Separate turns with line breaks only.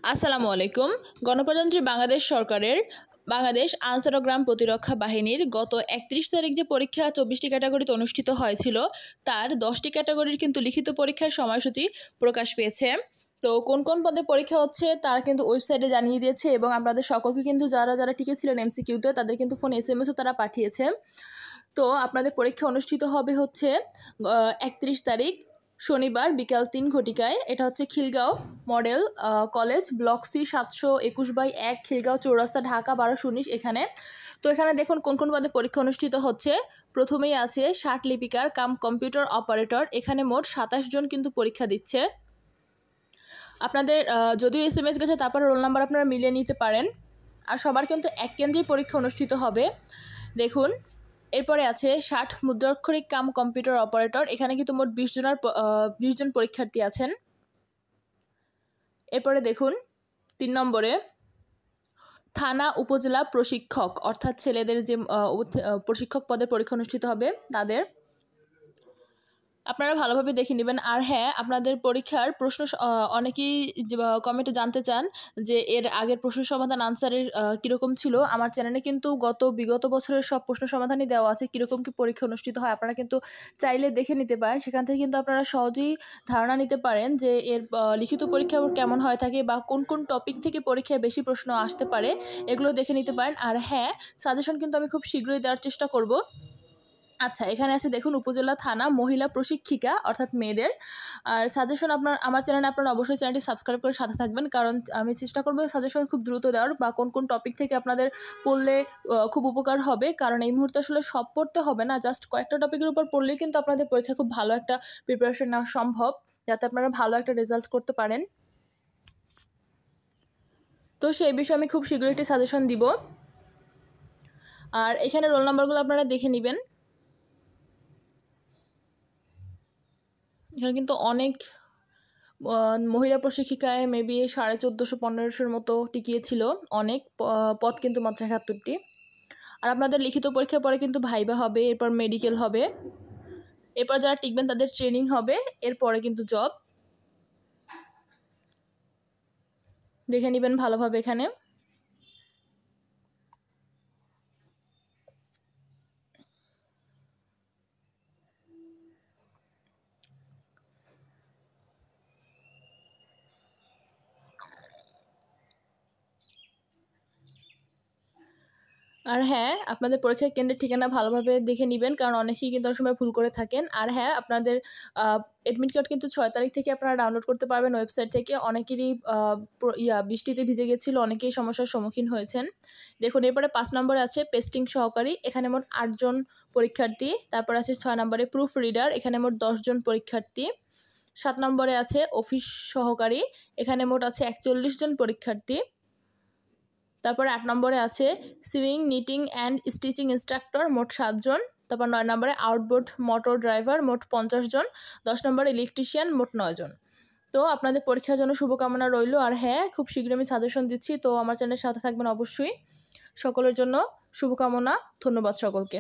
আসসালামু আলাইকুম। গণপ্রজাতন্ত্রী বাংলাদেশ সরকারের বাংলাদেশ আনসার ও গ্রাম প্রতিরক্ষা বাহিনীর গত 31 তারিখ যে পরীক্ষা 24টি ক্যাটাগরিতে অনুষ্ঠিত হয়েছিল তার 10টি ক্যাটাগরির কিন্তু লিখিত পরীক্ষার সময়সূচি প্রকাশ পেয়েছে। তো কোন কোন পদে পরীক্ষা হচ্ছে তারা কিন্তু ওয়েবসাইটে জানিয়ে দিয়েছে এবং আপনাদের সকলকে কিন্তু যারা টিকেছিলেন এমসিকিউতে তাদের কিন্তু ফোন এসএমএসও তারা পাঠিয়েছে। তো আপনাদের পরীক্ষা অনুষ্ঠিত হবে হচ্ছে 31 তারিখ শনিবার বিকাল 3 ঘটিকায়। এটা হচ্ছে Khilgaon model college block C 721/1 Khilgaon Chowrasta Dhaka 1219 এখানে। তো এখানে দেখুন কোন কোন পদে পরীক্ষা অনুষ্ঠিত হচ্ছে। প্রথমেই আছে ষাট লিপিকার কাম কম্পিউটার অপারেটর, এখানে মোট 27 জন কিন্তু পরীক্ষা দিচ্ছে। আপনাদের যদিও এসএমএস গেছে তারপর রোল নাম্বার আপনারা মিলিয়ে নিতে পারেন। আর সবার কিন্তু এক কেন্দ্রেই পরীক্ষা অনুষ্ঠিত হবে। দেখুন এরপরে আছে 60 মুদ্রাক্ষরিক কাম কম্পিউটার অপারেটর, এখানে কিন্তু মোট 20 জন পরীক্ষার্থী আছেন। এরপরে দেখুন 3 নম্বরে থানা উপজেলা প্রশিক্ষক অর্থাৎ ছেলেদের যে প্রশিক্ষক পদে পরীক্ষা অনুষ্ঠিত হবে তাদের, আপনারা ভালোভাবে দেখে নেবেন। আর হ্যাঁ, আপনাদের পরীক্ষার প্রশ্ন অনেকেই কমেন্টে জানতে চান যে এর আগের প্রশ্ন সমাধান আনসারের কীরকম ছিল। আমার চ্যানেলে কিন্তু বিগত বছরের সব প্রশ্ন সমাধানই দেওয়া আছে, কীরকম কি পরীক্ষা অনুষ্ঠিত হয় আপনারা কিন্তু চাইলে দেখে নিতে পারেন। সেখান থেকে কিন্তু আপনারা সহজেই ধারণা নিতে পারেন যে এর লিখিত পরীক্ষা কেমন হয়ে থাকে বা কোন কোন টপিক থেকে পরীক্ষায় বেশি প্রশ্ন আসতে পারে এগুলো দেখে নিতে পারেন। আর হ্যাঁ, সাজেশন কিন্তু আমি খুব শীঘ্রই দেওয়ার চেষ্টা করব। আচ্ছা, এখানে আছে দেখুন উপজেলা থানা মহিলা প্রশিক্ষিকা অর্থাৎ মেয়েদের। আর সাজেশন আমার চ্যানেলে আপনারা অবশ্যই চ্যানেলটি সাবস্ক্রাইব করে সাথে থাকবেন, কারণ আমি চেষ্টা করবো সাজেশন খুব দ্রুত দেওয়ার বা কোন কোন টপিক থেকে আপনাদের পড়লে খুব উপকার হবে। কারণ এই মুহূর্তে আসলে সব পড়তে হবে না, জাস্ট কয়েকটা টপিকের উপর পড়লেই কিন্তু আপনাদের পরীক্ষা খুব ভালো একটা প্রিপারেশন নেওয়া সম্ভব, যাতে আপনারা ভালো একটা রেজাল্ট করতে পারেন। তো সেই বিষয়ে আমি খুব শীঘ্রই একটি সাজেশন দিব। আর এখানে রোল নাম্বারগুলো আপনারা দেখে নেবেন। এখানে কিন্তু অনেক মহিলা প্রশিক্ষিকায় মেবি 1450-1500 মতো টিকিয়েছিল, অনেক পদ কিন্তু মাত্র 71টি। আর আপনাদের লিখিত পরীক্ষার পরে কিন্তু ভাইবা হবে, এরপর মেডিকেল হবে, এরপর যারা টিকবেন তাদের ট্রেনিং হবে, এরপরে কিন্তু জব। দেখে নেবেন ভালোভাবে এখানে। আর হ্যাঁ, আপনাদের পরীক্ষার কেন্দ্রের ঠিকানা ভালোভাবে দেখে নেবেন, কারণ অনেকেই কিন্তু অনেক সময় ভুল করে থাকেন। আর হ্যাঁ, আপনাদের অ্যাডমিট কার্ড কিন্তু 6 তারিখ থেকে আপনারা ডাউনলোড করতে পারবেন ওয়েবসাইট থেকে। অনেকেরই বৃষ্টিতে ভিজে গেছিলো, অনেকেই সমস্যার সম্মুখীন হয়েছেন। দেখুন এরপরে 5 নম্বরে আছে পেস্টিং সহকারী, এখানে মোট 8 জন পরীক্ষার্থী। তারপর আছে 6 নম্বরে প্রুফ রিডার, এখানে মোট 10 জন পরীক্ষার্থী। 7 নম্বরে আছে অফিস সহকারী, এখানে মোট আছে 41 জন পরীক্ষার্থী। তারপরে 8 নম্বরে আছে swing knitting and stitching instructor, মোট 7 জন। তারপর 9 নম্বরে আউটবোর্ড মোটর ড্রাইভার, মোট 50 জন। 10 নম্বরে ইলেকট্রিশিয়ান, মোট 9 জন। তো আপনাদের পরীক্ষার জন্য শুভকামনা রইল। আর হ্যাঁ, খুব শীঘ্রই আমি সাজেশন দিচ্ছি, তো আমার চ্যানেলের সাথে থাকবেন অবশ্যই। সকলের জন্য শুভকামনা, ধন্যবাদ সকলকে।